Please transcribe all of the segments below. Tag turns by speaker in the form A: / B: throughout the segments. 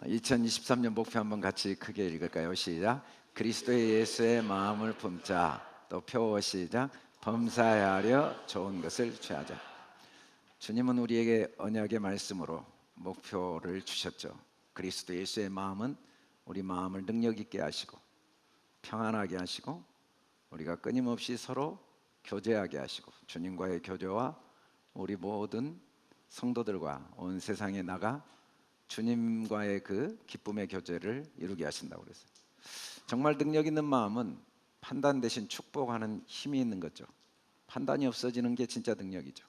A: 2023년 목표 한번 같이 크게 읽을까요? 시작. 그리스도의 예수의 마음을 품자. 또 표 시작. 범사하려 좋은 것을 취하자. 주님은 우리에게 언약의 말씀으로 목표를 주셨죠. 그리스도 예수의 마음은 우리 마음을 능력 있게 하시고 평안하게 하시고 우리가 끊임없이 서로 교제하게 하시고 주님과의 교제와 우리 모든 성도들과 온 세상에 나가 주님과의 그 기쁨의 교제를 이루게 하신다고 그랬어요. 정말 능력 있는 마음은 판단 대신 축복하는 힘이 있는 거죠. 판단이 없어지는 게 진짜 능력이죠.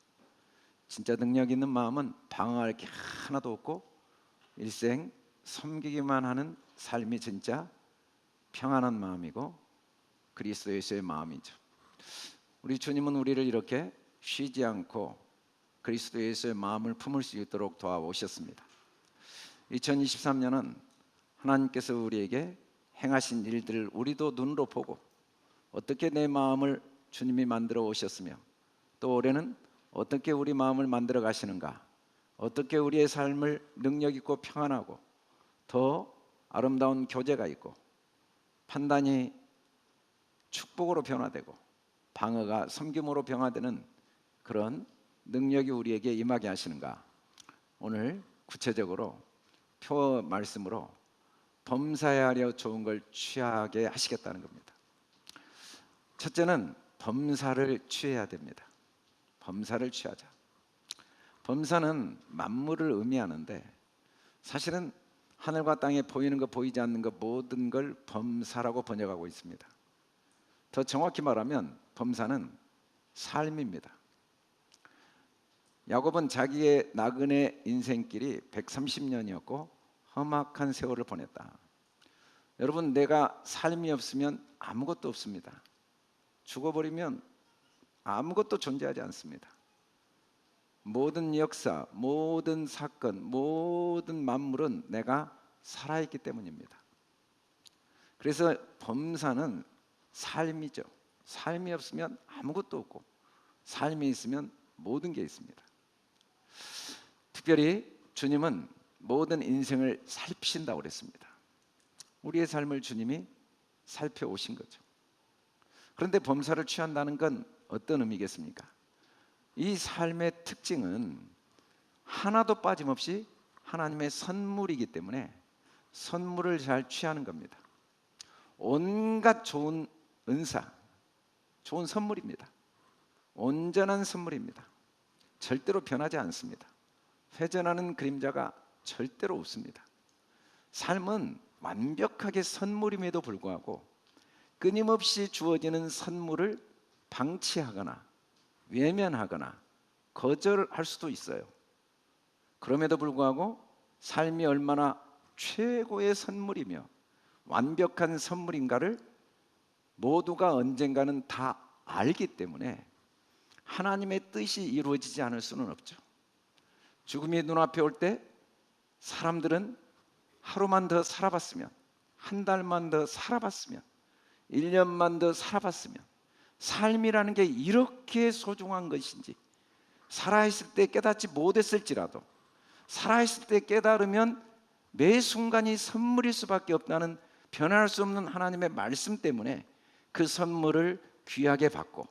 A: 진짜 능력 있는 마음은 방어할 게 하나도 없고 일생 섬기기만 하는 삶이 진짜 평안한 마음이고 그리스도 예수의 마음이죠. 우리 주님은 우리를 이렇게 쉬지 않고 그리스도 예수의 마음을 품을 수 있도록 도와오셨습니다. 2023년은 하나님께서 우리에게 행하신 일들을 우리도 눈으로 보고 어떻게 내 마음을 주님이 만들어 오셨으며 또 올해는 어떻게 우리 마음을 만들어 가시는가, 어떻게 우리의 삶을 능력 있고 평안하고 더 아름다운 교제가 있고 판단이 축복으로 변화되고 방어가 섬김으로 변화되는 그런 능력이 우리에게 임하게 하시는가. 오늘 구체적으로 표 말씀으로 범사하려 좋은 걸 취하게 하시겠다는 겁니다. 첫째는 범사를 취해야 됩니다. 범사를 취하자. 범사는 만물을 의미하는데 사실은 하늘과 땅에 보이는 것 보이지 않는 것 모든 걸 범사라고 번역하고 있습니다. 더 정확히 말하면 범사는 삶입니다. 야곱은 자기의 나그네 인생길이 130년이었고 험악한 세월을 보냈다. 여러분, 내가 삶이 없으면 아무것도 없습니다. 죽어버리면 아무것도 존재하지 않습니다. 모든 역사, 모든 사건, 모든 만물은 내가 살아있기 때문입니다. 그래서 범사는 삶이죠. 삶이 없으면 아무것도 없고 삶이 있으면 모든 게 있습니다. 특별히 주님은 모든 인생을 살피신다고 그랬습니다. 우리의 삶을 주님이 살펴오신 거죠. 그런데 범사를 취한다는 건 어떤 의미겠습니까? 이 삶의 특징은 하나도 빠짐없이 하나님의 선물이기 때문에 선물을 잘 취하는 겁니다. 온갖 좋은 은사, 좋은 선물입니다. 온전한 선물입니다. 절대로 변하지 않습니다. 회전하는 그림자가 절대로 없습니다. 삶은 완벽하게 선물임에도 불구하고 끊임없이 주어지는 선물을 방치하거나 외면하거나 거절할 수도 있어요. 그럼에도 불구하고 삶이 얼마나 최고의 선물이며 완벽한 선물인가를 모두가 언젠가는 다 알기 때문에 하나님의 뜻이 이루어지지 않을 수는 없죠. 죽음이 눈앞에 올 때 사람들은 하루만 더 살아봤으면, 한 달만 더 살아봤으면, 1년만 더 살아봤으면 삶이라는 게 이렇게 소중한 것인지 살아있을 때 깨닫지 못했을지라도 살아있을 때 깨달으면 매 순간이 선물일 수밖에 없다는 변할 수 없는 하나님의 말씀 때문에 그 선물을 귀하게 받고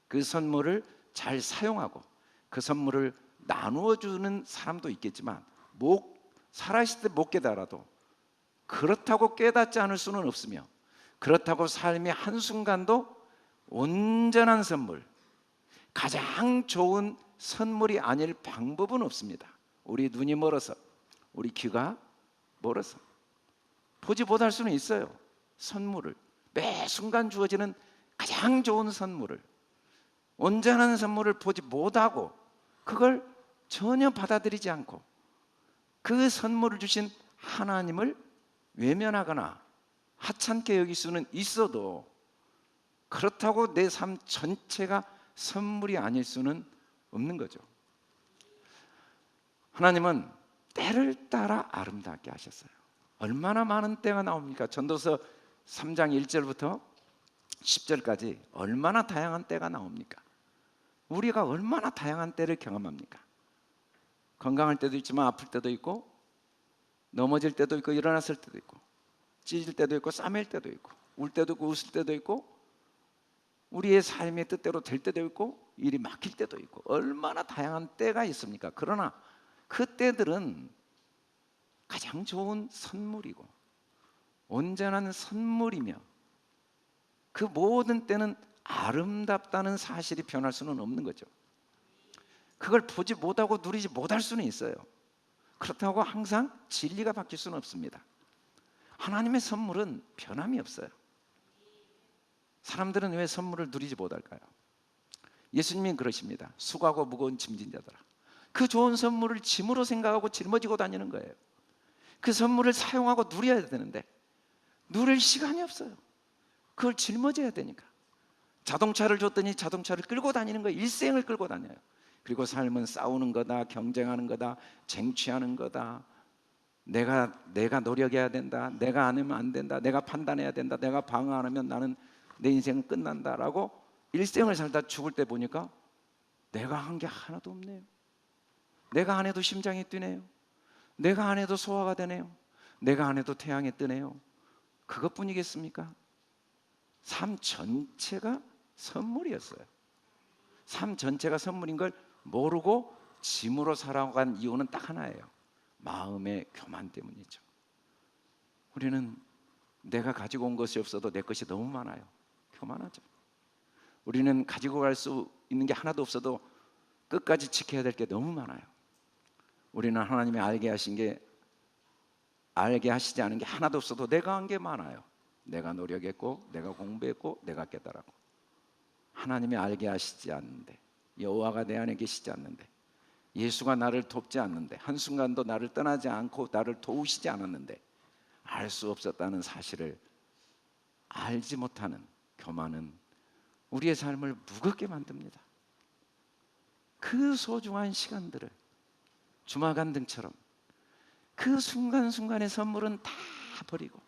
A: 그 선물을 잘 사용하고 그 선물을 나누어 주는 사람도 있겠지만 살아있을 때 못 깨달아도 그렇다고 깨닫지 않을 수는 없으며 그렇다고 삶의 한순간도 온전한 선물, 가장 좋은 선물이 아닐 방법은 없습니다. 우리 눈이 멀어서, 우리 귀가 멀어서 보지 못할 수는 있어요. 선물을, 매 순간 주어지는 가장 좋은 선물을, 온전한 선물을 보지 못하고 그걸 전혀 받아들이지 않고 그 선물을 주신 하나님을 외면하거나 하찮게 여길 수는 있어도 그렇다고 내 삶 전체가 선물이 아닐 수는 없는 거죠. 하나님은 때를 따라 아름답게 하셨어요. 얼마나 많은 때가 나옵니까? 전도서 3장 1절부터 10절까지 얼마나 다양한 때가 나옵니까? 우리가 얼마나 다양한 때를 경험합니까? 건강할 때도 있지만 아플 때도 있고 넘어질 때도 있고 일어났을 때도 있고 찢을 때도 있고 싸맬 때도 있고 울 때도 있고 웃을 때도 있고 우리의 삶의 뜻대로 될 때도 있고 일이 막힐 때도 있고 얼마나 다양한 때가 있습니까? 그러나 그 때들은 가장 좋은 선물이고 온전한 선물이며 그 모든 때는 아름답다는 사실이 변할 수는 없는 거죠. 그걸 보지 못하고 누리지 못할 수는 있어요. 그렇다고 항상 진리가 바뀔 수는 없습니다. 하나님의 선물은 변함이 없어요. 사람들은 왜 선물을 누리지 못할까요? 예수님이 그러십니다. 수고하고 무거운 짐진 자들아, 그 좋은 선물을 짐으로 생각하고 짊어지고 다니는 거예요. 그 선물을 사용하고 누려야 되는데 누릴 시간이 없어요. 그걸 짊어져야 되니까. 자동차를 줬더니 자동차를 끌고 다니는 거예요. 일생을 끌고 다녀요. 그리고 삶은 싸우는 거다, 경쟁하는 거다, 쟁취하는 거다. 내가 노력해야 된다. 내가 안 하면 안 된다. 내가 판단해야 된다. 내가 방어 안 하면 나는 내 인생은 끝난다라고 일생을 살다 죽을 때 보니까 내가 한 게 하나도 없네요. 내가 안 해도 심장이 뛰네요. 내가 안 해도 소화가 되네요. 내가 안 해도 태양이 뜨네요. 그것뿐이겠습니까? 삶 전체가 선물이었어요. 삶 전체가 선물인 걸 모르고 짐으로 살아간 이유는 딱 하나예요. 마음의 교만 때문이죠. 우리는 내가 가지고 온 것이 없어도 내 것이 너무 많아요. 교만하죠. 우리는 가지고 갈 수 있는 게 하나도 없어도 끝까지 지켜야 될 게 너무 많아요. 우리는 하나님이 알게 하시지 않은 게 하나도 없어도 내가 한 게 많아요. 내가 노력했고 내가 공부했고 내가 깨달았고 하나님이 알게 하시지 않는데 여호와가 내 안에 계시지 않는데 예수가 나를 돕지 않는데 한순간도 나를 떠나지 않고 나를 도우시지 않았는데 알 수 없었다는 사실을 알지 못하는 교만은 우리의 삶을 무겁게 만듭니다. 그 소중한 시간들을 주마간등처럼 그 순간순간의 선물은 다 버리고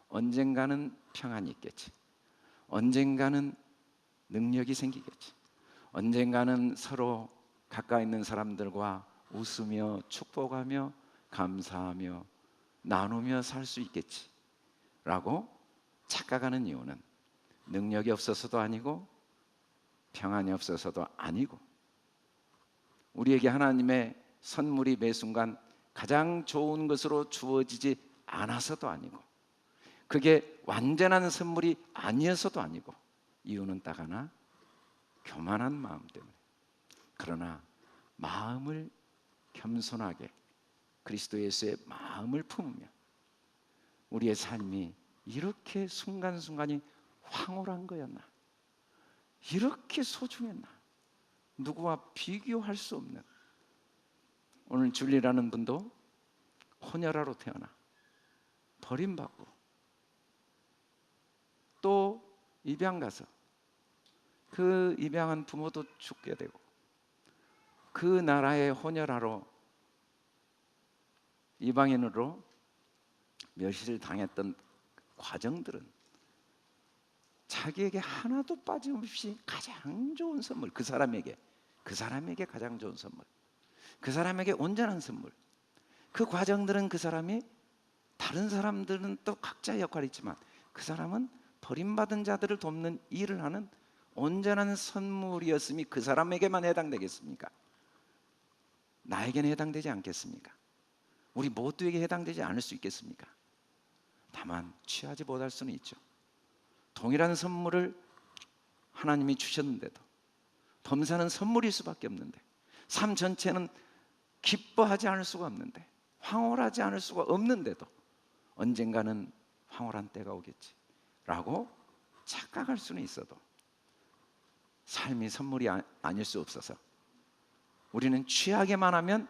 A: 언젠가는 평안이 있겠지. 언젠가는 능력이 생기겠지. 언젠가는 서로 가까이 있는 사람들과 웃으며 축복하며 감사하며 나누며 살 수 있겠지 라고 착각하는 이유는 능력이 없어서도 아니고 평안이 없어서도 아니고 우리에게 하나님의 선물이 매 순간 가장 좋은 것으로 주어지지 않아서도 아니고 그게 완전한 선물이 아니어서도 아니고 이유는 딱 하나, 교만한 마음 때문에. 그러나 마음을 겸손하게 그리스도 예수의 마음을 품으며 우리의 삶이 이렇게 순간순간이 황홀한 거였나, 이렇게 소중했나, 누구와 비교할 수 없는. 오늘 줄리라는 분도 혼혈아로 태어나 버림받고 또 입양 가서 그 입양한 부모도 죽게 되고 그 나라의 혼혈아로 이방인으로 멸시를 당했던 과정들은 자기에게 하나도 빠짐없이 가장 좋은 선물, 그 사람에게 가장 좋은 선물, 그 사람에게 온전한 선물. 그 과정들은 그 사람이, 다른 사람들은 또 각자의 역할이 있지만 그 사람은 버림받은 자들을 돕는 일을 하는 온전한 선물이었음이 그 사람에게만 해당되겠습니까? 나에게는 해당되지 않겠습니까? 우리 모두에게 해당되지 않을 수 있겠습니까? 다만 취하지 못할 수는 있죠. 동일한 선물을 하나님이 주셨는데도 범사는 선물일 수밖에 없는데 삶 전체는 기뻐하지 않을 수가 없는데 황홀하지 않을 수가 없는데도 언젠가는 황홀한 때가 오겠지 라고 착각할 수는 있어도 삶이 선물이 아닐 수 없어서 우리는 취하게만 하면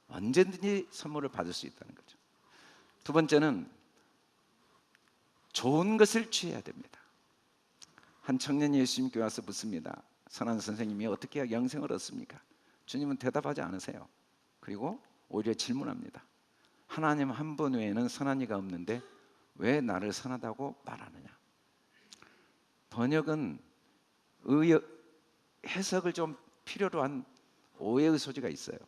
A: 언제든지 선물을 받을 수 있다는 거죠. 두 번째는 좋은 것을 취해야 됩니다. 한 청년이 예수님께 와서 묻습니다. 선한 선생님이 어떻게 해야 영생을 얻습니까? 주님은 대답하지 않으세요. 그리고 오히려 질문합니다. 하나님 한 분 외에는 선한 이가 없는데 왜 나를 선하다고 말하느냐? 번역은 해석을 좀 필요로 한 오해의 소지가 있어요.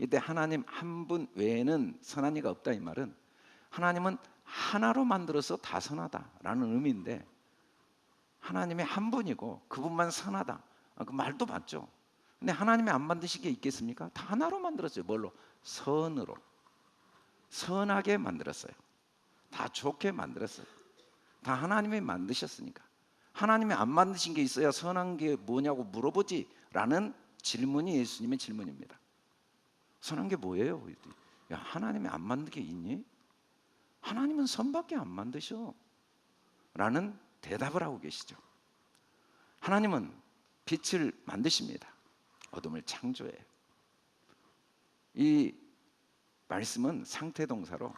A: 이때 하나님 한 분 외에는 선한 이가 없다 이 말은 하나님은 하나로 만들어서 다 선하다라는 의미인데 하나님이 한 분이고 그분만 선하다. 그 말도 맞죠. 근데 하나님이 안 만드신 게 있겠습니까? 다 하나로 만들었어요. 뭘로? 선으로. 선하게 만들었어요. 다 좋게 만들었어요. 다 하나님이 만드셨으니까. 하나님이 안 만드신 게 있어야 선한 게 뭐냐고 물어보지 라는 질문이 예수님의 질문입니다. 선한 게 뭐예요? 야, 하나님이 안 만든 게 있니? 하나님은 선밖에 안 만드셔 라는 대답을 하고 계시죠. 하나님은 빛을 만드십니다. 어둠을 창조해요. 이 말씀은 상태동사로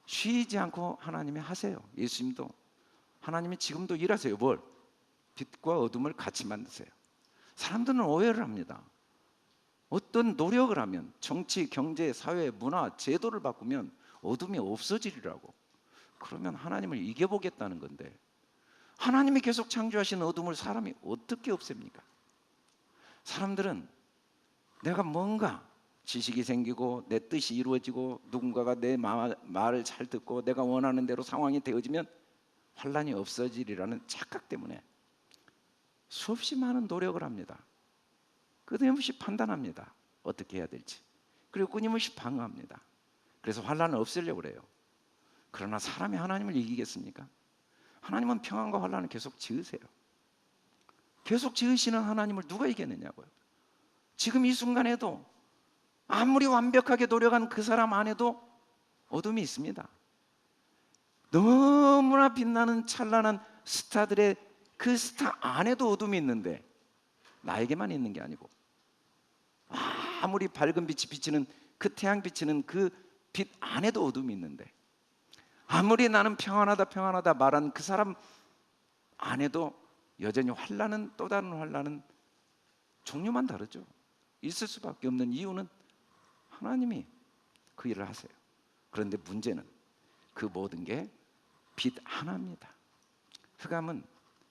A: 쉬지 않고 하나님이 하세요. 예수님도 하나님이 지금도 일하세요. 뭘? 빛과 어둠을 같이 만드세요. 사람들은 오해를 합니다. 어떤 노력을 하면 정치, 경제, 사회, 문화, 제도를 바꾸면 어둠이 없어지리라고. 그러면 하나님을 이겨보겠다는 건데 하나님이 계속 창조하신 어둠을 사람이 어떻게 없앱니까? 사람들은 내가 뭔가 지식이 생기고 내 뜻이 이루어지고 누군가가 내 말을 잘 듣고 내가 원하는 대로 상황이 되어지면 환란이 없어지리라는 착각 때문에 수없이 많은 노력을 합니다. 끊임없이 판단합니다. 어떻게 해야 될지. 그리고 끊임없이 방어합니다. 그래서 환란을 없애려고 그래요. 그러나 사람이 하나님을 이기겠습니까? 하나님은 평안과 환란을 계속 지으세요. 계속 지으시는 하나님을 누가 이겨내냐고요. 지금 이 순간에도 아무리 완벽하게 노력한 그 사람 안에도 어둠이 있습니다. 너무나 빛나는 찬란한 스타들의 그 스타 안에도 어둠이 있는데 나에게만 있는 게 아니고 아무리 밝은 빛이 비치는 그 태양 비치는 그 빛 안에도 어둠이 있는데 아무리 나는 평안하다 말한 그 사람 안에도 여전히 환란은 또 다른 환란은 종류만 다르죠. 있을 수밖에 없는 이유는 하나님이 그 일을 하세요. 그런데 문제는 그 모든 게 빛 하나입니다. 흑암은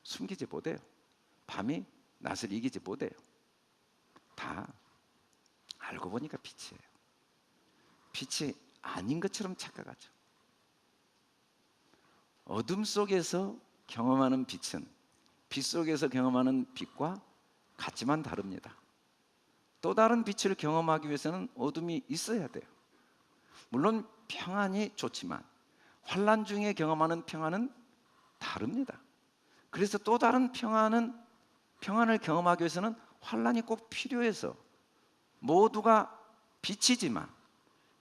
A: 숨기지 못해요. 밤이 낮을 이기지 못해요. 다 알고 보니까 빛이에요. 빛이 아닌 것처럼 착각하죠. 어둠 속에서 경험하는 빛은 빛 속에서 경험하는 빛과 같지만 다릅니다. 또 다른 빛을 경험하기 위해서는 어둠이 있어야 돼요. 물론 평안이 좋지만 환란 중에 경험하는 평안은 다릅니다. 그래서 또 다른 평안을 경험하기 위해서는 환란이 꼭 필요해서 모두가 빛이지만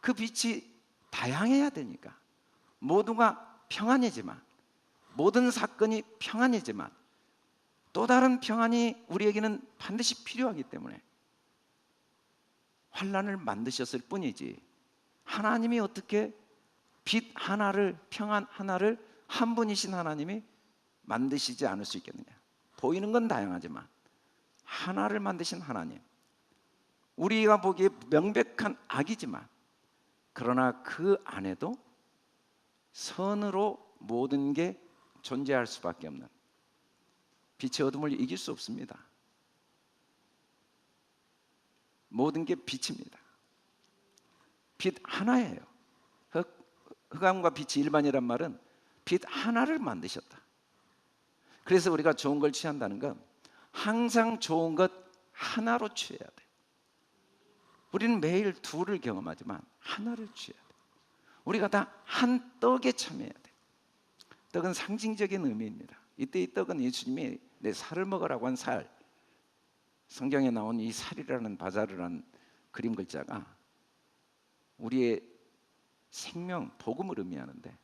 A: 그 빛이 다양해야 되니까 모두가 평안이지만 모든 사건이 평안이지만 또 다른 평안이 우리에게는 반드시 필요하기 때문에 환란을 만드셨을 뿐이지 하나님이 어떻게 빛 하나를 평안 하나를 한 분이신 하나님이 만드시지 않을 수 있겠느냐. 보이는 건 다양하지만 하나를 만드신 하나님, 우리가 보기에 명백한 악이지만 그러나 그 안에도 선으로 모든 게 존재할 수밖에 없는 빛의 어둠을 이길 수 없습니다. 모든 게 빛입니다. 빛 하나예요. 흑암과 빛이 일반이란 말은 빛 하나를 만드셨다. 그래서 우리가 좋은 걸 취한다는 건 항상 좋은 것 하나로 취해야 돼요. 우리는 매일 둘을 경험하지만 하나를 취해야 돼요. 우리가 다 한 떡에 참여해야 돼요. 떡은 상징적인 의미입니다. 이때 이 떡은 예수님이 내 살을 먹으라고 한 살, 성경에 나온 이 살이라는 바자르라는 그림 글자가 우리의 생명, 복음을 의미하는데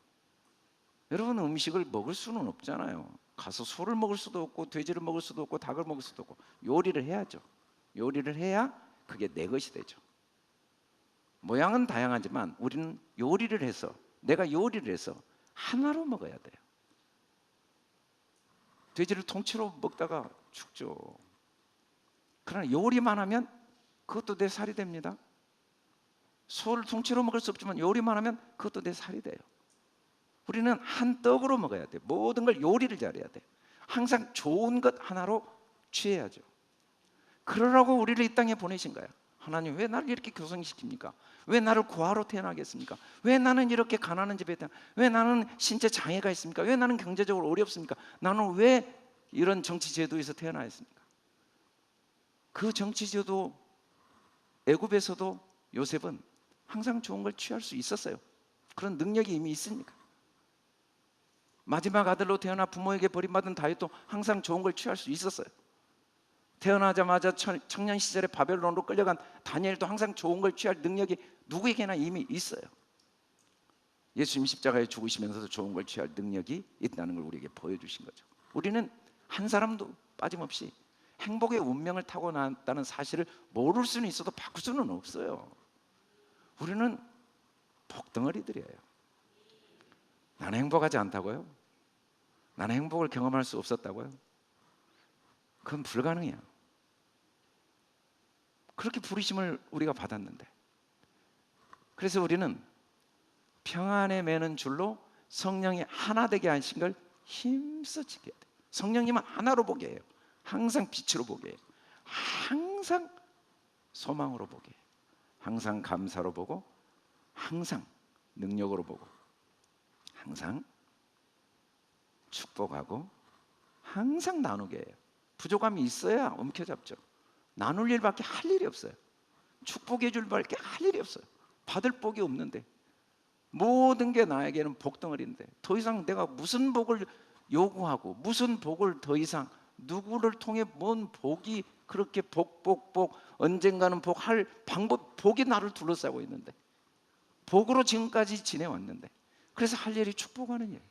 A: 여러분 음식을 먹을 수는 없잖아요. 가서 소를 먹을 수도 없고 돼지를 먹을 수도 없고 닭을 먹을 수도 없고 요리를 해야죠. 요리를 해야 그게 내 것이 되죠. 모양은 다양하지만 우리는 요리를 해서 내가 요리를 해서 하나로 먹어야 돼요. 돼지를 통째로 먹다가 죽죠. 그러나 요리만 하면 그것도 내 살이 됩니다. 소를 통째로 먹을 수 없지만 요리만 하면 그것도 내 살이 돼요. 우리는 한 떡으로 먹어야 돼요. 모든 걸 요리를 잘해야 돼요. 항상 좋은 것 하나로 취해야죠. 그러라고 우리를 이 땅에 보내신 거예요. 하나님 왜 나를 이렇게 교성시킵니까? 왜 나를 고아로 태어나겠습니까? 왜 나는 이렇게 가난한 집에 태어나? 왜 나는 신체 장애가 있습니까? 왜 나는 경제적으로 어렵습니까? 나는 왜 이런 정치 제도에서 태어나야 했습니까? 그 정치 제도 애굽에서도 요셉은 항상 좋은 걸 취할 수 있었어요. 그런 능력이 이미 있으니까. 마지막 아들로 태어나 부모에게 버림받은 다윗도 항상 좋은 걸 취할 수 있었어요. 태어나자마자 청년 시절에 바벨론으로 끌려간 다니엘도 항상 좋은 걸 취할 능력이 누구에게나 이미 있어요. 예수님 십자가에 죽으시면서도 좋은 걸 취할 능력이 있다는 걸 우리에게 보여주신 거죠. 우리는 한 사람도 빠짐없이 행복의 운명을 타고났다는 사실을 모를 수는 있어도 바꿀 수는 없어요. 우리는 복덩어리들이에요. 나는 행복하지 않다고요? 나는 행복을 경험할 수 없었다고요? 그건 불가능해요. 그렇게 부르심을 우리가 받았는데, 그래서 우리는 평안에 매는 줄로 성령이 하나 되게 하신 걸 힘써 지켜야 돼요. 성령님은 하나로 보게 해요. 항상 빛으로 보게 해요. 항상 소망으로 보게 해요. 항상 감사로 보고, 항상 능력으로 보고, 항상 축복하고, 항상 나누게 해요. 부족함이 있어야 움켜잡죠. 나눌 일밖에 할 일이 없어요. 축복해 줄 밖에 할 일이 없어요. 받을 복이 없는데, 모든 게 나에게는 복덩어리인데 더 이상 내가 무슨 복을 요구하고 무슨 복을 더 이상 누구를 통해 뭔 복이 그렇게 복 언젠가는 복할 방법, 복이 나를 둘러싸고 있는데, 복으로 지금까지 지내왔는데, 그래서 할 일이 축복하는 일,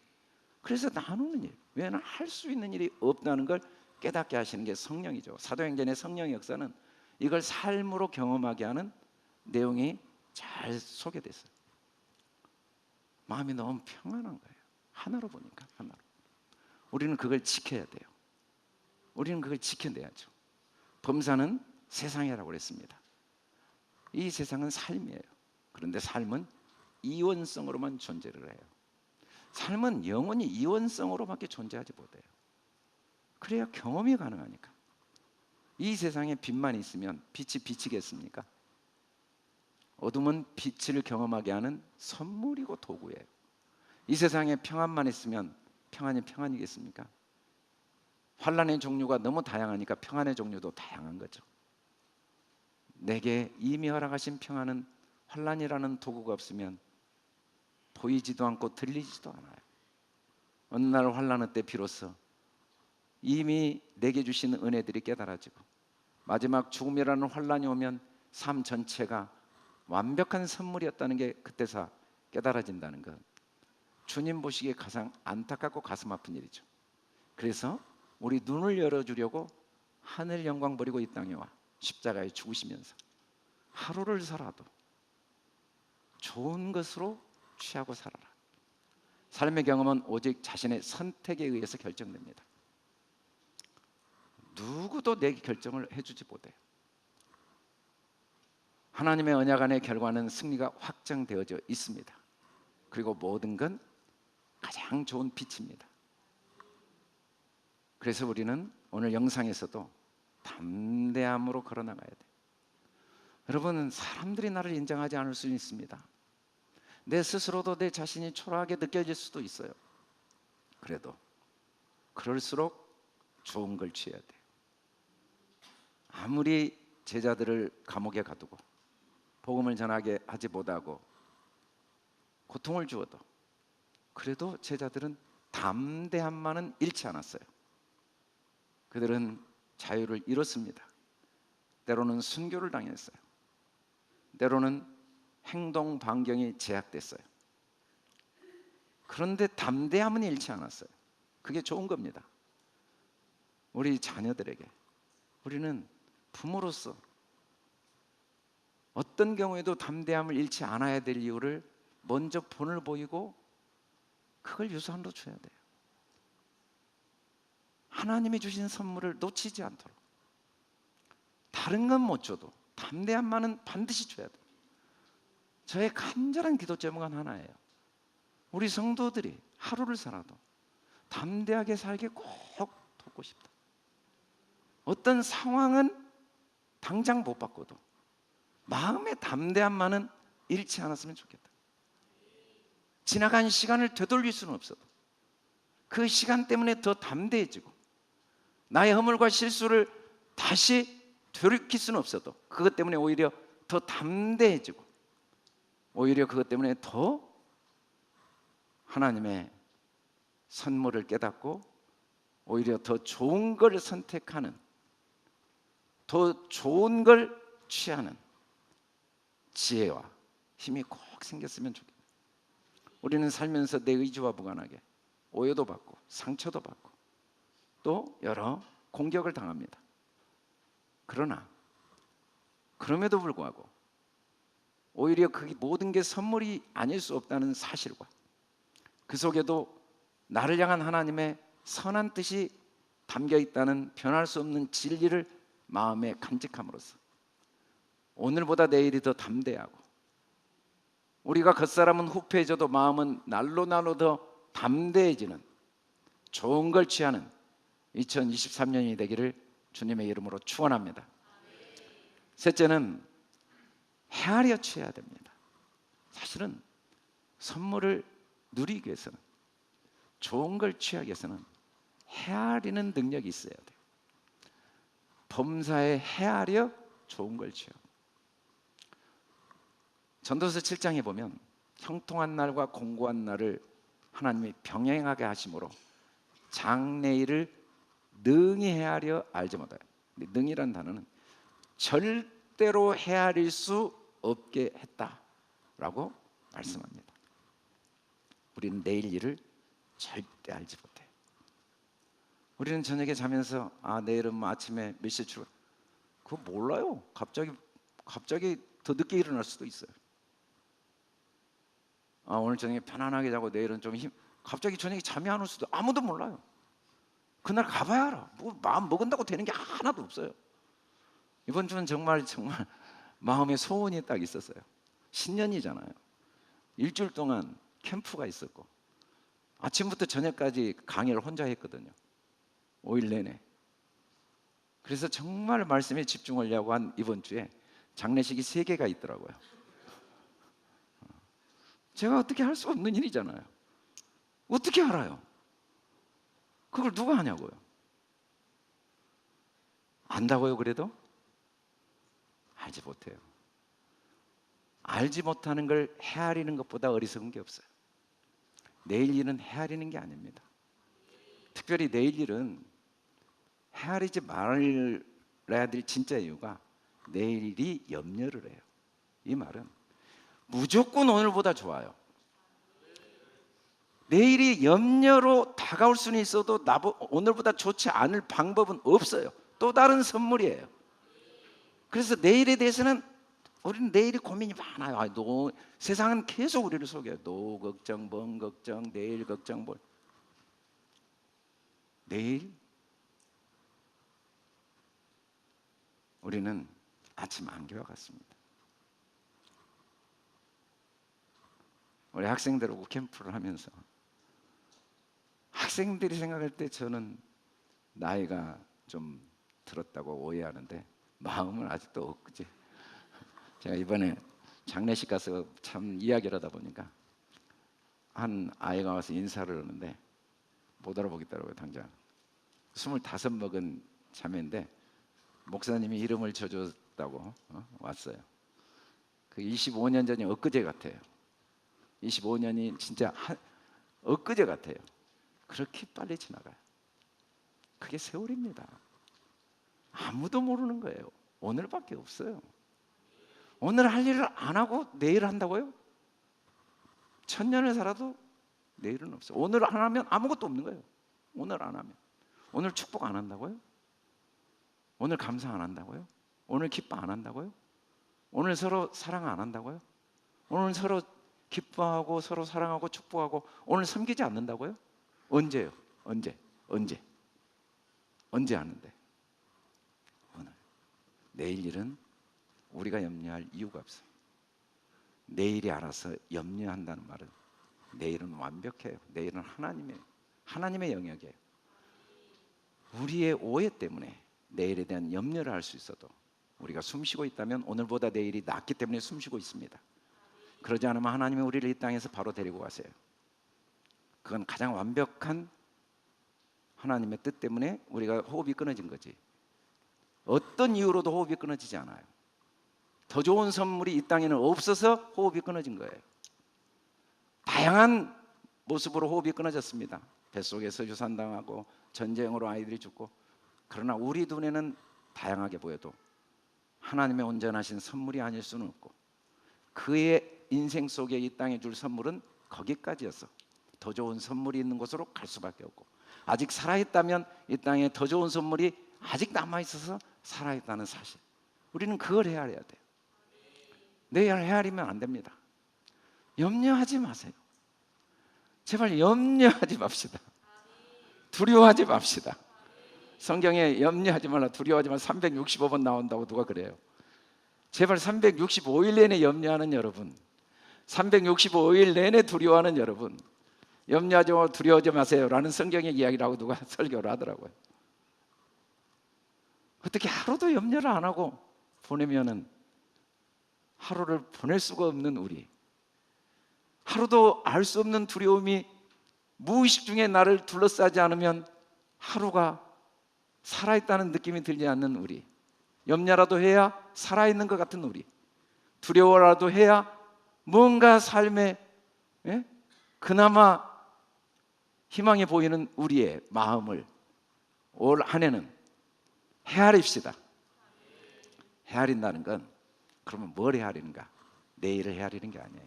A: 그래서 나누는 일, 왜냐하면 할 수 있는 일이 없다는 걸 깨닫게 하시는 게 성령이죠. 사도행전의 성령의 역사는 이걸 삶으로 경험하게 하는 내용이 잘 소개됐어요. 마음이 너무 평안한 거예요. 하나로 보니까 하나로. 우리는 그걸 지켜야 돼요. 우리는 그걸 지켜내야죠. 범사는 세상이라고 그랬습니다. 이 세상은 삶이에요. 그런데 삶은 이원성으로만 존재를 해요. 삶은 영원히 이원성으로밖에 존재하지 못해요. 그래야 경험이 가능하니까. 이 세상에 빛만 있으면 빛이 비치겠습니까? 어둠은 빛을 경험하게 하는 선물이고 도구예요. 이 세상에 평안만 있으면 평안이 평안이겠습니까? 환난의 종류가 너무 다양하니까 평안의 종류도 다양한 거죠. 내게 이미 허락하신 평안은 환난이라는 도구가 없으면 보이지도 않고 들리지도 않아요. 어느 날 환난의 때 비로소 이미 내게 주신 은혜들이 깨달아지고, 마지막 죽음이라는 환난이 오면 삶 전체가 완벽한 선물이었다는 게 그때서 깨달아진다는 것, 주님 보시기에 가장 안타깝고 가슴 아픈 일이죠. 그래서 우리 눈을 열어주려고 하늘 영광 버리고 이 땅에 와 십자가에 죽으시면서 하루를 살아도 좋은 것으로 취하고 살아라. 삶의 경험은 오직 자신의 선택에 의해서 결정됩니다. 누구도 내 결정을 해주지 못해요. 하나님의 언약 안의 결과는 승리가 확정되어져 있습니다. 그리고 모든 건 가장 좋은 빛입니다. 그래서 우리는 오늘 영상에서도 담대함으로 걸어나가야 돼요. 여러분, 사람들이 나를 인정하지 않을 수는 있습니다. 내 스스로도 내 자신이 초라하게 느껴질 수도 있어요. 그래도 그럴수록 좋은 걸 취해야 돼요. 아무리 제자들을 감옥에 가두고 복음을 전하게 하지 못하고 고통을 주어도, 그래도 제자들은 담대함만은 잃지 않았어요. 그들은 자유를 잃었습니다. 때로는 순교를 당했어요. 때로는 행동 반경이 제약됐어요. 그런데 담대함은 잃지 않았어요. 그게 좋은 겁니다. 우리 자녀들에게 우리는 부모로서 어떤 경우에도 담대함을 잃지 않아야 될 이유를 먼저 본을 보이고 그걸 유산으로 줘야 돼요. 하나님이 주신 선물을 놓치지 않도록. 다른 건 못 줘도 담대함만은 반드시 줘야 돼요. 저의 간절한 기도 제목은 하나예요. 우리 성도들이 하루를 살아도 담대하게 살게 꼭 돕고 싶다. 어떤 상황은 당장 못 바꿔도 마음의 담대함만은 잃지 않았으면 좋겠다. 지나간 시간을 되돌릴 수는 없어도 그 시간 때문에 더 담대해지고, 나의 허물과 실수를 다시 돌이킬 수는 없어도 그것 때문에 오히려 더 담대해지고, 오히려 그것 때문에 더 하나님의 선물을 깨닫고 오히려 더 좋은 걸 선택하는, 더 좋은 걸 취하는 지혜와 힘이 꼭 생겼으면 좋겠다. 우리는 살면서 내 의지와 무관하게 오해도 받고 상처도 받고 또 여러 공격을 당합니다. 그러나 그럼에도 불구하고 오히려 그 모든 게 선물이 아닐 수 없다는 사실과, 그 속에도 나를 향한 하나님의 선한 뜻이 담겨 있다는 변할 수 없는 진리를 마음에 간직함으로써 오늘보다 내일이 더 담대하고, 우리가 겉사람은 후패해져도 마음은 날로 날로 더 담대해지는, 좋은 걸 취하는 2023년이 되기를 주님의 이름으로 축원합니다. 셋째는 헤아려 취해야 됩니다. 사실은 선물을 누리기 위해서는, 좋은 걸 취하기 위해서는 헤아리는 능력이 있어야 돼요. 범사에 헤아려 좋은 걸 취하고, 전도서 7장에 보면 형통한 날과 공고한 날을 하나님이 병행하게 하심으로 장래일을 능히 헤아려 알지 못하여. 능이란 단어는 절대로 헤아릴 수 없게 했다라고 말씀합니다. 우리는 내일 일을 절대 알지 못해요. 우리는 저녁에 자면서 내일은 뭐 아침에 몇 시에 출근, 그거 몰라요. 갑자기 더 늦게 일어날 수도 있어요. 오늘 저녁에 편안하게 자고 내일은 좀 갑자기 저녁에 잠이 안 올 수도, 아무도 몰라요. 그날 가봐야 알아. 뭐 마음 먹은다고 되는 게 하나도 없어요. 이번 주는 정말 마음에 소원이 딱 있었어요. 신년이잖아요. 일주일 동안 캠프가 있었고 아침부터 저녁까지 강의를 혼자 했거든요. 5일 내내. 그래서 정말 말씀에 집중하려고 한 이번 주에 장례식이 3개가 있더라고요. 제가 어떻게 할 수 없는 일이잖아요. 어떻게 알아요? 그걸 누가 하냐고요? 안다고요? 그래도? 알지 못해요. 알지 못하는 걸 헤아리는 것보다 어리석은 게 없어요. 내일 일은 헤아리는 게 아닙니다. 특별히 내일 일은 헤아리지 말아야 될 진짜 이유가 내일이 염려를 해요. 이 말은 무조건 오늘보다 좋아요. 내일이 염려로 다가올 수는 있어도 오늘보다 좋지 않을 방법은 없어요. 또 다른 선물이에요. 그래서 내일에 대해서는 우리는 내일이 고민이 많아요. 세상은 계속 우리를 속여요. 노 걱정, 먼 걱정, 내일 걱정, 뭘. 내일 우리는 아침 안개와 같습니다. 우리 학생들하고 캠프를 하면서 학생들이 생각할 때 저는 나이가 좀 들었다고 오해하는데 마음은 아직도 엊그제. 제가 이번에 장례식 가서 참 이야기를 하다 보니까 한 아이가 와서 인사를 하는데 못 알아보겠더라고요. 당장 25 먹은 자매인데 목사님이 이름을 줘줬다고 왔어요. 그 25년 전이 엊그제 같아요. 25년이 진짜 엊그제 같아요. 그렇게 빨리 지나가요. 그게 세월입니다. 아무도 모르는 거예요. 오늘밖에 없어요. 오늘 할 일을 안 하고 내일 한다고요? 1000년을 살아도 내일은 없어요. 오늘 안 하면 아무것도 없는 거예요. 오늘 안 하면. 오늘 축복 안 한다고요? 오늘 감사 안 한다고요? 오늘 기뻐 안 한다고요? 오늘 서로 사랑 안 한다고요? 오늘 서로 기뻐하고 서로 사랑하고 축복하고 오늘 섬기지 않는다고요? 언제요? 언제 하는데? 오늘. 내일 일은 우리가 염려할 이유가 없어요. 내일이 알아서 염려한다는 말은 내일은 완벽해요. 내일은 하나님의 영역이에요. 우리의 오해 때문에 내일에 대한 염려를 할 수 있어도 우리가 숨쉬고 있다면 오늘보다 내일이 낫기 때문에 숨쉬고 있습니다. 그러지 않으면 하나님이 우리를 이 땅에서 바로 데리고 가세요. 그건 가장 완벽한 하나님의 뜻 때문에 우리가 호흡이 끊어진 거지, 어떤 이유로도 호흡이 끊어지지 않아요. 더 좋은 선물이 이 땅에는 없어서 호흡이 끊어진 거예요. 다양한 모습으로 호흡이 끊어졌습니다. 뱃속에서 유산당하고 전쟁으로 아이들이 죽고, 그러나 우리 눈에는 다양하게 보여도 하나님의 온전하신 선물이 아닐 수는 없고, 그의 인생 속에 이 땅에 줄 선물은 거기까지였어. 더 좋은 선물이 있는 곳으로 갈 수밖에 없고, 아직 살아있다면 이 땅에 더 좋은 선물이 아직 남아있어서 살아있다는 사실, 우리는 그걸 헤아려야 돼요. 내일 헤아리면 안 됩니다. 염려하지 마세요. 제발 염려하지 맙시다. 두려워하지 맙시다. 성경에 염려하지 말라, 두려워하지 말라 365번 나온다고 누가 그래요? 제발 365일 내내 염려하는 여러분, 365일 내내 두려워하는 여러분, 염려하지 마고 두려워하지 마세요 라는 성경의 이야기라고 누가 설교를 하더라고요. 어떻게 하루도 염려를 안 하고 보내면은 하루를 보낼 수가 없는 우리, 하루도 알 수 없는 두려움이 무의식 중에 나를 둘러싸지 않으면 하루가 살아있다는 느낌이 들지 않는 우리, 염려라도 해야 살아있는 것 같은 우리, 두려워라도 해야 뭔가 삶에 그나마 희망이 보이는 우리의 마음을 올 한 해는 헤아립시다. 헤아린다는 건 그러면 뭘 헤아리는가? 내일을 헤아리는 게 아니에요.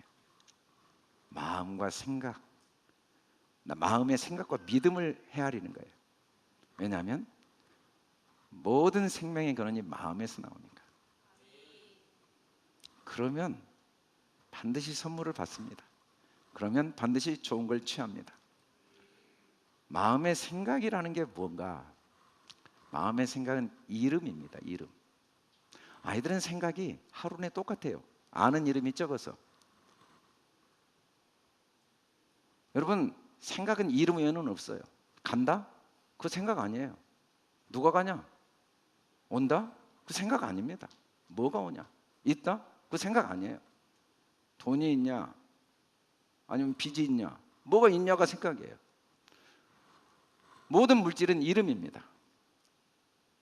A: 마음과 생각, 마음의 생각과 믿음을 헤아리는 거예요. 왜냐하면 모든 생명의 근원이 마음에서 나오니까. 그러면 반드시 선물을 받습니다. 그러면 반드시 좋은 걸 취합니다. 마음의 생각이라는 게 뭔가? 마음의 생각은 이름입니다. 이름. 아이들은 생각이 하루 내 똑같아요. 아는 이름이 적어서. 여러분, 생각은 이름 외에는 없어요. 간다? 그 생각 아니에요. 누가 가냐? 온다? 그 생각 아닙니다. 뭐가 오냐? 있다? 그 생각 아니에요. 돈이 있냐? 아니면 빚이 있냐? 뭐가 있냐가 생각이에요. 모든 물질은 이름입니다.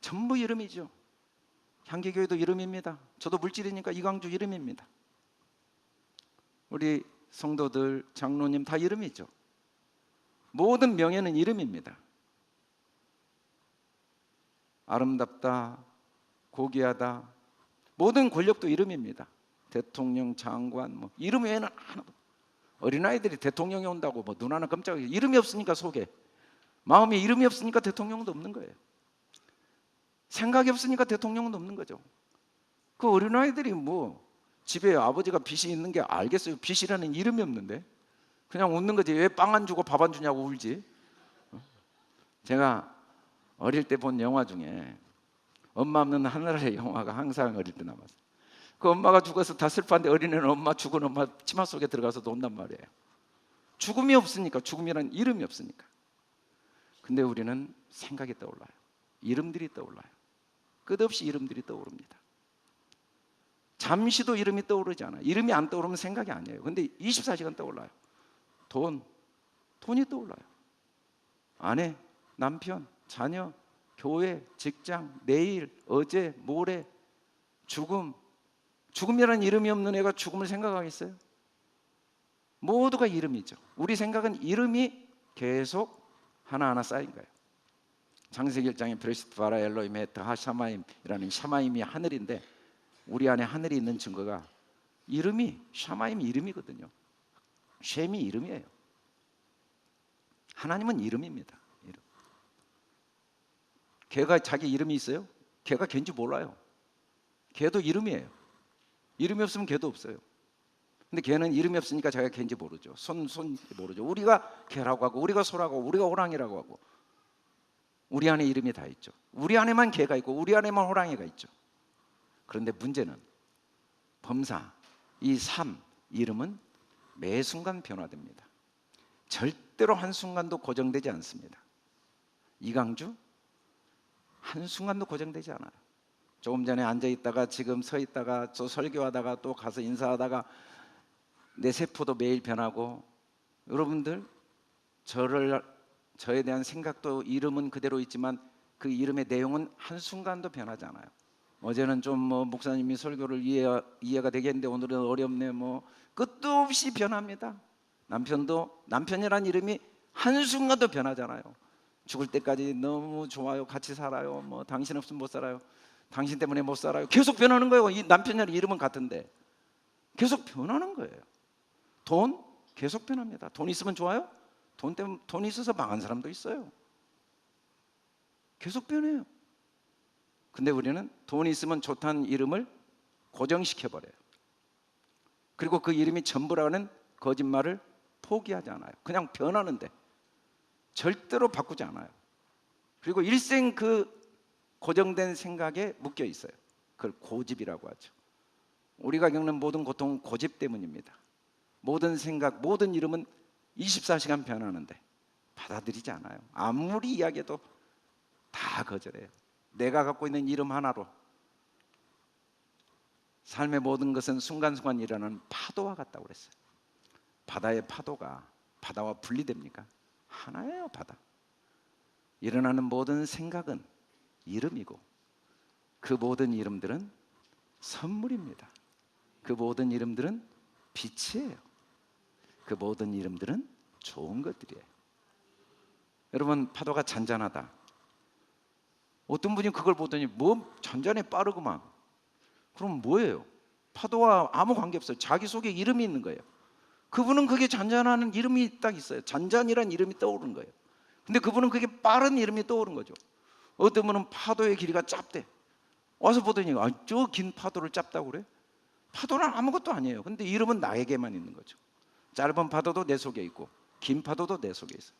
A: 전부 이름이죠. 향기교회도 이름입니다. 저도 물질이니까 이광주 이름입니다. 우리 성도들, 장로님 다 이름이죠. 모든 명예는 이름입니다. 아름답다, 고귀하다, 모든 권력도 이름입니다. 대통령, 장관, 이름 외에는 하나도. 어린아이들이 대통령이 온다고 눈 하나 깜짝이야. 이름이 없으니까 속에, 마음에 이름이 없으니까 대통령도 없는 거예요. 생각이 없으니까 대통령은 없는 거죠. 그 어린아이들이 집에 아버지가 빚이 있는 게 알겠어요? 빚이라는 이름이 없는데 그냥 웃는 거지. 왜 빵 안 주고 밥 안 주냐고 울지. 제가 어릴 때 본 영화 중에 엄마 없는 하늘의 영화가 항상 어릴 때 남았어요. 그 엄마가 죽어서 다 슬퍼하는데 어린애는 엄마 죽은 엄마 치마 속에 들어가서 논단 말이에요. 죽음이 없으니까, 죽음이라는 이름이 없으니까. 근데 우리는 생각이 떠올라요. 이름들이 떠올라요. 끝없이 이름들이 떠오릅니다. 잠시도 이름이 떠오르지 않아요. 이름이 안 떠오르면 생각이 아니에요. 근데 24시간 떠올라요. 돈이 떠올라요. 아내, 남편, 자녀, 교회, 직장, 내일, 어제, 모레, 죽음이라는 이름이 없는 애가 죽음을 생각하겠어요? 모두가 이름이죠. 우리 생각은 이름이 계속 하나하나 쌓인 거예요. 창세기 1장에 브레시트 바라 엘로임 헤트 하샤마임이라는 샤마임이 하늘인데, 우리 안에 하늘이 있는 증거가 이름이 샤마임이 이름이거든요. 셈이 이름이에요. 하나님은 이름입니다. 이름. 걔가 자기 이름이 있어요? 걔가 걔인지 몰라요. 걔도 이름이에요. 이름이 없으면 걔도 없어요. 근데 걔는 이름이 없으니까 자기가 걔인지 모르죠. 손 모르죠. 우리가 걔라고 하고, 우리가 소라고 하고, 우리가 호랑이라고 하고. 우리 안에 이름이 다 있죠. 우리 안에만 개가 있고 우리 안에만 호랑이가 있죠. 그런데 문제는 범사, 이 삶, 이름은 매 순간 변화됩니다. 절대로 한순간도 고정되지 않습니다. 이강주? 한순간도 고정되지 않아요. 조금 전에 앉아 있다가 지금 서 있다가 또 설교하다가 또 가서 인사하다가 내 세포도 매일 변하고, 여러분들 저에 대한 생각도 이름은 그대로 있지만 그 이름의 내용은 한순간도 변하지 않아요. 어제는 좀 목사님이 설교를 이해가 되겠는데 오늘은 어렵네, 끝도 없이 변합니다. 남편이란 이름이 한순간도 변하잖아요. 죽을 때까지 너무 좋아요, 같이 살아요, 당신 없으면 못 살아요, 당신 때문에 못 살아요, 계속 변하는 거예요. 이 남편이라는 이름은 같은데 계속 변하는 거예요. 돈 계속 변합니다. 돈 있으면 좋아요? 돈 있어서 망한 사람도 있어요. 계속 변해요. 근데 우리는 돈이 있으면 좋다는 이름을 고정시켜버려요. 그리고 그 이름이 전부라는 거짓말을 포기하지 않아요. 그냥 변하는데 절대로 바꾸지 않아요. 그리고 일생 그 고정된 생각에 묶여 있어요. 그걸 고집이라고 하죠. 우리가 겪는 모든 고통은 고집 때문입니다. 모든 생각, 모든 이름은 24시간 변하는데 받아들이지 않아요. 아무리 이야기해도 다 거절해요. 내가 갖고 있는 이름 하나로 삶의 모든 것은 순간순간 일어나는 파도와 같다고 그랬어요. 바다의 파도가 바다와 분리됩니까? 하나예요, 바다. 일어나는 모든 생각은 이름이고 그 모든 이름들은 선물입니다. 그 모든 이름들은 빛이에요. 그 모든 이름들은 좋은 것들이에요. 여러분, 파도가 잔잔하다. 어떤 분이 그걸 보더니 잔잔해 빠르구만. 그럼 뭐예요? 파도와 아무 관계없어요. 자기 속에 이름이 있는 거예요. 그분은 그게 잔잔하는 이름이 딱 있어요. 잔잔이란 이름이 떠오르는 거예요. 근데 그분은 그게 빠른 이름이 떠오른 거죠. 어떤 분은 파도의 길이가 짧대. 와서 보더니 저 긴 파도를 짧다고 그래? 파도는 아무것도 아니에요. 근데 이름은 나에게만 있는 거죠. 짧은 파도도 내 속에 있고 긴 파도도 내 속에 있어요.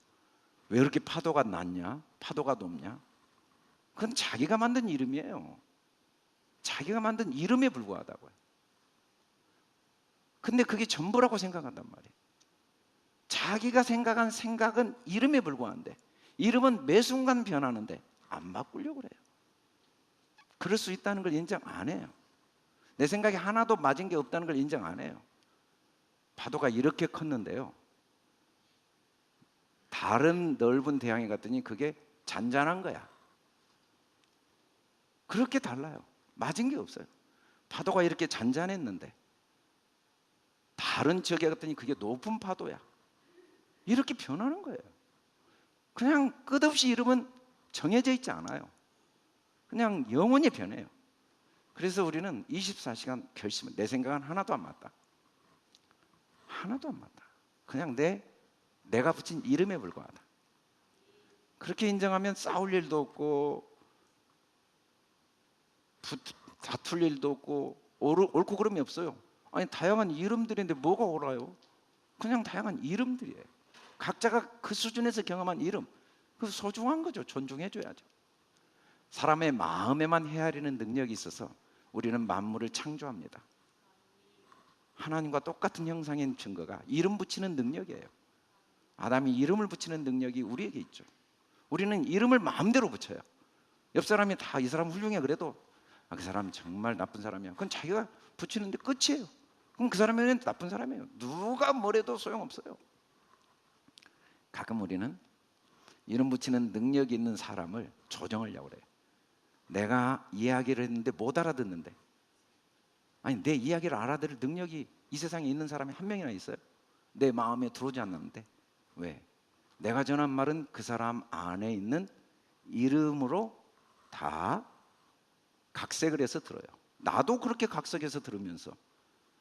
A: 왜 이렇게 파도가 낮냐? 파도가 높냐? 그건 자기가 만든 이름이에요. 자기가 만든 이름에 불과하다고요. 근데 그게 전부라고 생각한단 말이에요. 자기가 생각한 생각은 이름에 불과한데 이름은 매 순간 변하는데 안 바꾸려고 그래요. 그럴 수 있다는 걸 인정 안 해요. 내 생각에 하나도 맞은 게 없다는 걸 인정 안 해요. 파도가 이렇게 컸는데요, 다른 넓은 대양에 갔더니 그게 잔잔한 거야. 그렇게 달라요. 맞은 게 없어요. 파도가 이렇게 잔잔했는데 다른 지역에 갔더니 그게 높은 파도야. 이렇게 변하는 거예요. 그냥 끝없이 이름은 정해져 있지 않아요. 그냥 영원히 변해요. 그래서 우리는 24시간 결심을, 내 생각은 하나도 안 맞다. 하나도 안 맞다. 그냥 내가 붙인 이름에 불과하다. 그렇게 인정하면 싸울 일도 없고 다툴 일도 없고 옳고 그름이 없어요. 아니, 다양한 이름들인데 뭐가 옳아요? 그냥 다양한 이름들이에요. 각자가 그 수준에서 경험한 이름, 그 소중한 거죠. 존중해줘야죠. 사람의 마음에만 헤아리는 능력이 있어서 우리는 만물을 창조합니다. 하나님과 똑같은 형상인 증거가 이름 붙이는 능력이에요. 아담이 이름을 붙이는 능력이 우리에게 있죠. 우리는 이름을 마음대로 붙여요. 옆 사람이 다 이 사람 훌륭해 그래도 그 사람 정말 나쁜 사람이야. 그건 자기가 붙이는데 끝이에요. 그럼 그 사람은 나쁜 사람이에요. 누가 뭐래도 소용없어요. 가끔 우리는 이름 붙이는 능력이 있는 사람을 조정하려고 그래요. 내가 이야기를 했는데 못 알아듣는데, 아니, 내 이야기를 알아들을 능력이 이 세상에 있는 사람이 한 명이나 있어요? 내 마음에 들어오지 않는데. 왜? 내가 전한 말은 그 사람 안에 있는 이름으로 다 각색을 해서 들어요. 나도 그렇게 각색해서 들으면서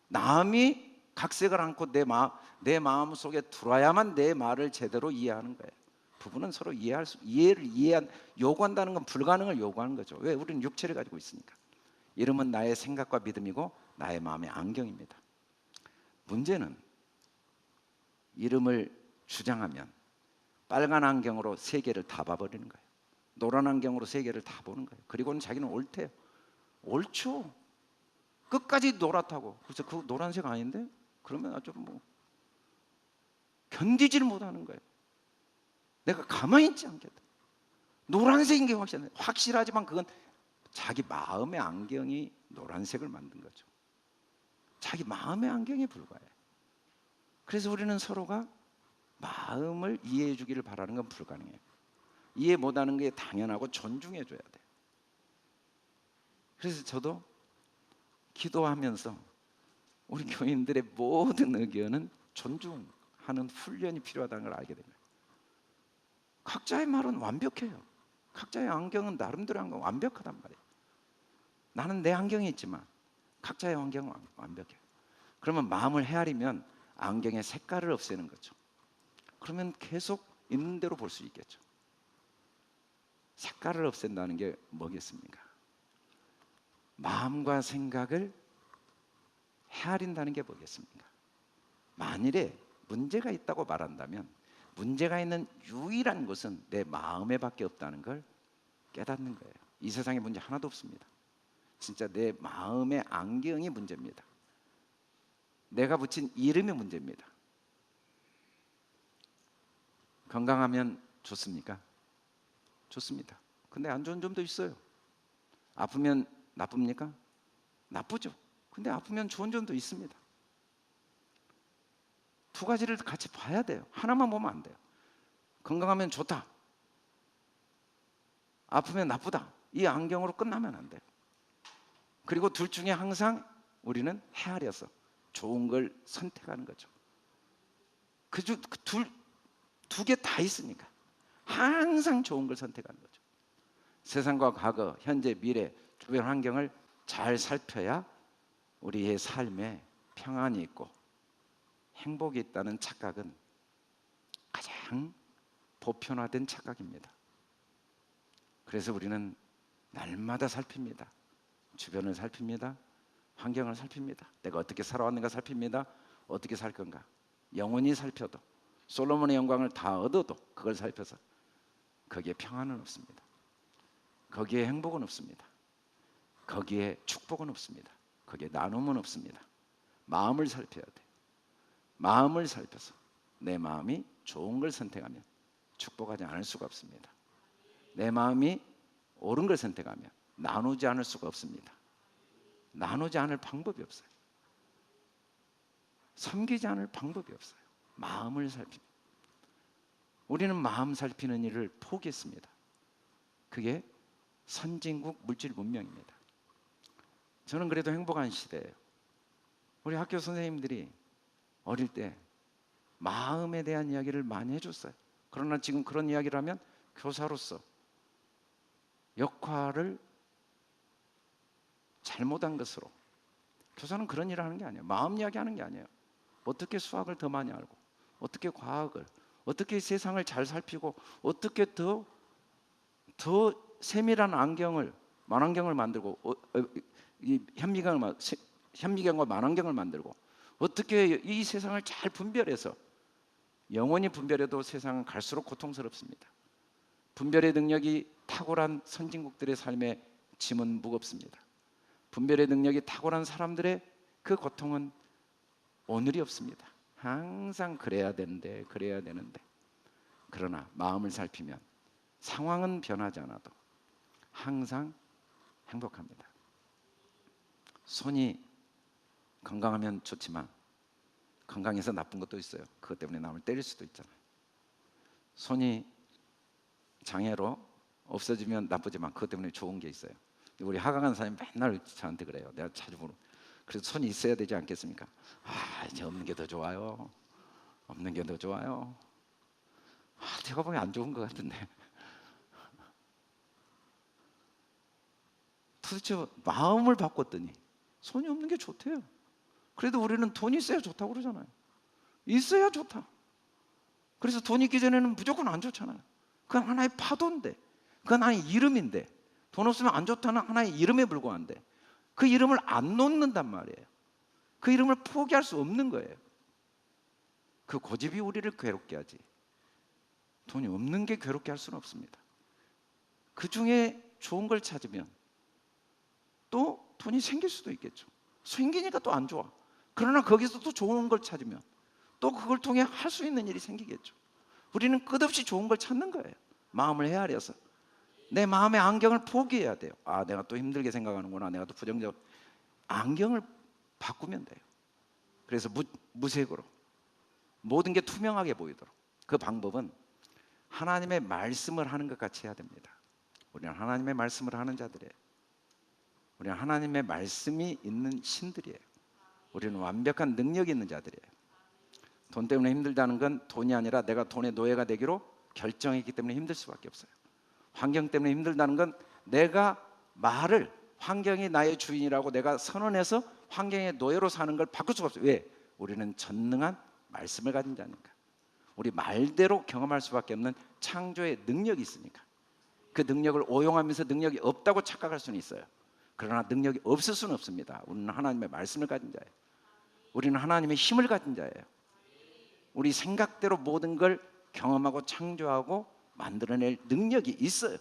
A: 남이 각색을 않고 내 마음 속에 들어야만 내 말을 제대로 이해하는 거예요. 부부는 서로 요구한다는 건 불가능을 요구하는 거죠. 왜? 우리는 육체를 가지고 있으니까. 이름은 나의 생각과 믿음이고 나의 마음의 안경입니다. 문제는 이름을 주장하면 빨간 안경으로 세계를 다 봐버리는 거예요. 노란 안경으로 세계를 다 보는 거예요. 그리고는 자기는 옳대요. 옳죠. 끝까지 노랗다고. 그래서 그 노란색 아닌데? 그러면 아주 견디지를 못하는 거예요. 내가 가만히 있지 않겠다. 노란색인 게 확실하지만 그건 자기 마음의 안경이 노란색을 만든 거죠. 자기 마음의 안경에 불과해. 그래서 우리는 서로가 마음을 이해해 주기를 바라는 건 불가능해요. 이해 못하는 게 당연하고 존중해 줘야 돼. 그래서 저도 기도하면서 우리 교인들의 모든 의견은 존중하는 훈련이 필요하다는 걸 알게 됩니다. 각자의 말은 완벽해요. 각자의 안경은 나름대로 안경 완벽하단 말이에요. 나는 내 안경이 있지만 각자의 안경은 완벽해요. 그러면 마음을 헤아리면 안경의 색깔을 없애는 거죠. 그러면 계속 있는 대로 볼 수 있겠죠. 색깔을 없앤다는 게 뭐겠습니까? 마음과 생각을 헤아린다는 게 뭐겠습니까? 만일에 문제가 있다고 말한다면 문제가 있는 유일한 것은 내 마음에 밖에 없다는 걸 깨닫는 거예요. 이 세상에 문제 하나도 없습니다. 진짜 내 마음의 안경이 문제입니다. 내가 붙인 이름이 문제입니다. 건강하면 좋습니까? 좋습니다. 근데 안 좋은 점도 있어요. 아프면 나쁩니까? 나쁘죠. 근데 아프면 좋은 점도 있습니다. 두 가지를 같이 봐야 돼요. 하나만 보면 안 돼요. 건강하면 좋다, 아프면 나쁘다, 이 안경으로 끝나면 안 돼요. 그리고 둘 중에 항상 우리는 헤아려서 좋은 걸 선택하는 거죠. 두 개 다 있으니까 항상 좋은 걸 선택하는 거죠. 세상과 과거, 현재, 미래, 주변 환경을 잘 살펴야 우리의 삶에 평안이 있고 행복이 있다는 착각은 가장 보편화된 착각입니다. 그래서 우리는 날마다 살핍니다. 주변을 살핍니다. 환경을 살핍니다. 내가 어떻게 살아왔는가 살핍니다. 어떻게 살 건가. 영원히 살펴도 솔로몬의 영광을 다 얻어도 그걸 살펴서 거기에 평안은 없습니다. 거기에 행복은 없습니다. 거기에 축복은 없습니다. 거기에 나눔은 없습니다. 마음을 살펴야 돼. 마음을 살펴서 내 마음이 좋은 걸 선택하면 축복하지 않을 수가 없습니다. 내 마음이 옳은 걸 선택하면 나누지 않을 수가 없습니다. 나누지 않을 방법이 없어요. 섬기지 않을 방법이 없어요. 마음을 살핍니다. 우리는 마음 살피는 일을 포기했습니다. 그게 선진국 물질 문명입니다. 저는 그래도 행복한 시대예요. 우리 학교 선생님들이 어릴 때 마음에 대한 이야기를 많이 해줬어요. 그러나 지금 그런 이야기를 하면 교사로서 역할을 잘못한 것으로, 교사는 그런 일을 하는 게 아니에요. 마음 이야기 하는 게 아니에요. 어떻게 수학을 더 많이 알고, 어떻게 과학을, 어떻게 세상을 잘 살피고, 어떻게 더 세밀한 안경을, 만안경을 만들고, 이 현미경과 만안경을 만들고, 어떻게 이 세상을 잘 분별해서, 영원히 분별해도 세상은 갈수록 고통스럽습니다. 분별의 능력이 탁월한 선진국들의 삶의 짐은 무겁습니다. 분별의 능력이 탁월한 사람들의 그 고통은 오늘이 없습니다. 항상 그래야 되는데. 그러나 마음을 살피면 상황은 변하지 않아도 항상 행복합니다. 손이 건강하면 좋지만 건강해서 나쁜 것도 있어요. 그것 때문에 남을 때릴 수도 있잖아요. 손이 장애로 없어지면 나쁘지만 그것 때문에 좋은 게 있어요. 우리 하강한 사람이 맨날 저한테 그래요. 내가 자주 물어. 그래서 손이 있어야 되지 않겠습니까? 이제 없는 게 더 좋아요. 없는 게 더 좋아요. 제가 보기엔 안 좋은 것 같은데. 도대체 마음을 바꿨더니 손이 없는 게 좋대요. 그래도 우리는 돈이 있어야 좋다고 그러잖아요. 있어야 좋다. 그래서 돈 있기 전에는 무조건 안 좋잖아요. 그건 하나의 파도인데, 그건 하나의 이름인데, 돈 없으면 안 좋다는 하나의 이름에 불과한데 그 이름을 안 놓는단 말이에요. 그 이름을 포기할 수 없는 거예요. 그 고집이 우리를 괴롭게 하지 돈이 없는 게 괴롭게 할 수는 없습니다. 그 중에 좋은 걸 찾으면 또 돈이 생길 수도 있겠죠. 생기니까 또 안 좋아. 그러나 거기서 또 좋은 걸 찾으면 또 그걸 통해 할 수 있는 일이 생기겠죠. 우리는 끝없이 좋은 걸 찾는 거예요. 마음을 헤아려서 내 마음의 안경을 포기해야 돼요. 아, 내가 또 힘들게 생각하는구나, 내가 또 부정적. 안경을 바꾸면 돼요. 그래서 무색으로 모든 게 투명하게 보이도록. 그 방법은 하나님의 말씀을 하는 것 같이 해야 됩니다. 우리는 하나님의 말씀을 하는 자들이에요. 우리는 하나님의 말씀이 있는 신들이에요. 우리는 완벽한 능력이 있는 자들이에요. 돈 때문에 힘들다는 건 돈이 아니라 내가 돈의 노예가 되기로 결정했기 때문에 힘들 수밖에 없어요. 환경 때문에 힘들다는 건 내가 말을, 환경이 나의 주인이라고 내가 선언해서 환경의 노예로 사는 걸 바꿀 수가 없어요. 왜? 우리는 전능한 말씀을 가진 자니까. 우리 말대로 경험할 수밖에 없는 창조의 능력이 있으니까. 그 능력을 오용하면서 능력이 없다고 착각할 수는 있어요. 그러나 능력이 없을 수는 없습니다. 우리는 하나님의 말씀을 가진 자예요. 우리는 하나님의 힘을 가진 자예요. 우리 생각대로 모든 걸 경험하고 창조하고 만들어낼 능력이 있어요.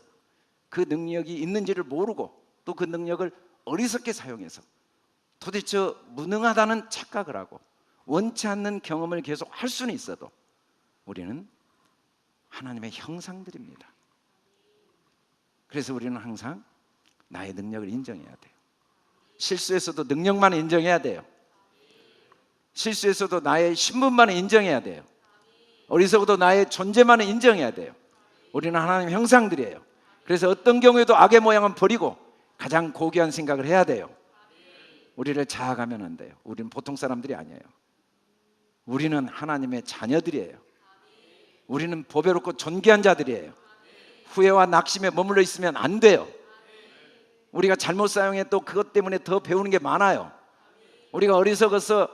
A: 그 능력이 있는지를 모르고 또 그 능력을 어리석게 사용해서 도대체 무능하다는 착각을 하고 원치 않는 경험을 계속 할 수는 있어도 우리는 하나님의 형상들입니다. 그래서 우리는 항상 나의 능력을 인정해야 돼요. 실수에서도 능력만 인정해야 돼요. 실수에서도 나의 신분만 인정해야 돼요. 어리석어도 나의 존재만 인정해야 돼요. 우리는 하나님의 형상들이에요. 그래서 어떤 경우에도 악의 모양은 버리고 가장 고귀한 생각을 해야 돼요. 우리를 자아가면 안 돼요. 우리는 보통 사람들이 아니에요. 우리는 하나님의 자녀들이에요. 우리는 보배롭고 존귀한 자들이에요. 후회와 낙심에 머물러 있으면 안 돼요. 우리가 잘못 사용해도 그것 때문에 더 배우는 게 많아요. 우리가 어리석어서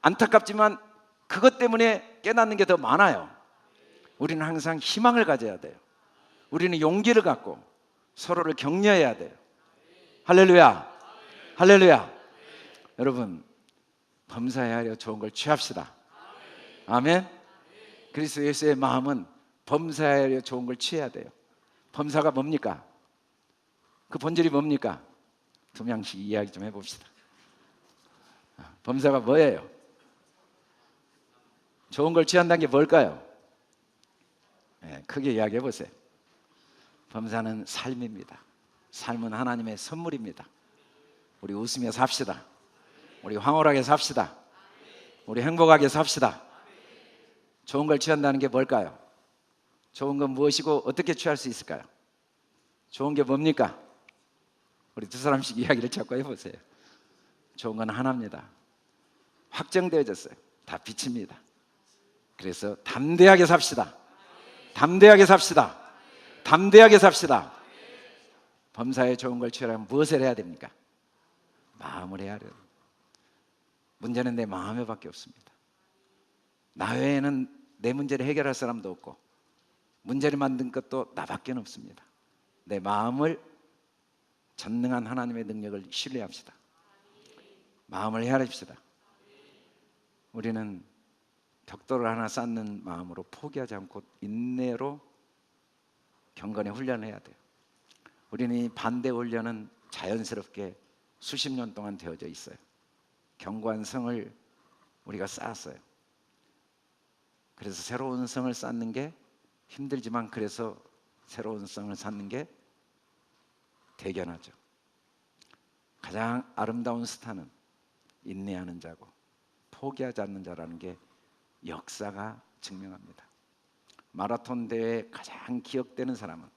A: 안타깝지만 그것 때문에 깨닫는 게 더 많아요. 우리는 항상 희망을 가져야 돼요. 우리는 용기를 갖고 서로를 격려해야 돼요. 할렐루야, 할렐루야. 여러분, 범사에 좋은 걸 취합시다. 아멘. 그리스도 예수의 마음은 범사에 좋은 걸 취해야 돼요. 범사가 뭡니까? 그 본질이 뭡니까? 두 명씩 이야기 좀 해봅시다. 범사가 뭐예요? 좋은 걸 취한다는 게 뭘까요? 네, 크게 이야기해 보세요. 범사는 삶입니다. 삶은 하나님의 선물입니다. 우리 웃으며 삽시다. 우리 황홀하게 삽시다. 우리 행복하게 삽시다. 좋은 걸 취한다는 게 뭘까요? 좋은 건 무엇이고 어떻게 취할 수 있을까요? 좋은 게 뭡니까? 우리 두 사람씩 이야기를 자꾸 해보세요. 좋은 건 하나입니다. 확정되어졌어요. 다 빛입니다. 그래서 담대하게 삽시다. 담대하게 삽시다. 담대하게 삽시다. 범사에 좋은 걸 취하려면 무엇을 해야 됩니까? 마음을 해야 돼요. 문제는 내 마음에 밖에 없습니다. 나 외에는 내 문제를 해결할 사람도 없고 문제를 만든 것도 나밖에 없습니다. 내 마음을 전능한 하나님의 능력을 신뢰합시다. 마음을 헤아립시다. 우리는 벽돌을 하나 쌓는 마음으로 포기하지 않고 인내로 경건의 훈련을 해야 돼요. 우리는 이 반대 훈련은 자연스럽게 수십 년 동안 되어져 있어요. 견고한 성을 우리가 쌓았어요. 그래서 새로운 성을 쌓는 게 힘들지만 그래서 새로운 성을 쌓는 게 대견하죠. 가장 아름다운 스타는 인내하는 자고 포기하지 않는 자라는 게 역사가 증명합니다. 마라톤 대회 가장 기억되는 사람은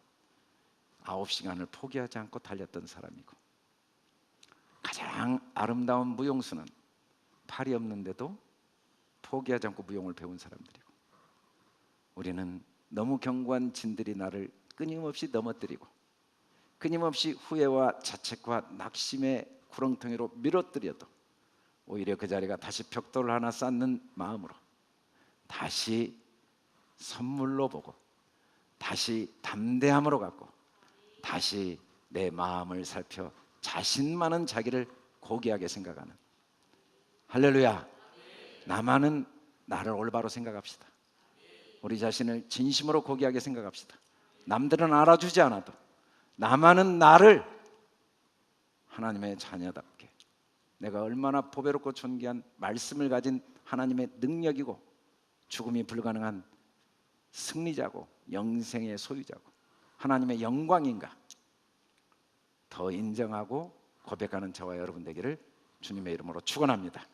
A: 9시간을 포기하지 않고 달렸던 사람이고 가장 아름다운 무용수는 팔이 없는데도 포기하지 않고 무용을 배운 사람들이고 우리는 너무 견고한 진들이 나를 끊임없이 넘어뜨리고 끊임없이 후회와 자책과 낙심의 구렁텅이로 밀어뜨려도 오히려 그 자리가 다시 벽돌을 하나 쌓는 마음으로 다시 선물로 보고 다시 담대함으로 갖고 다시 내 마음을 살펴 자신만은 자기를 고귀하게 생각하는 할렐루야. 나만은 나를 올바로 생각합시다. 우리 자신을 진심으로 고귀하게 생각합시다. 남들은 알아주지 않아도 나만은 나를 하나님의 자녀답게 내가 얼마나 보배롭고 존귀한 말씀을 가진 하나님의 능력이고 죽음이 불가능한 승리자고 영생의 소유자고 하나님의 영광인가 더 인정하고 고백하는 저와 여러분 되기를 주님의 이름으로 축원합니다.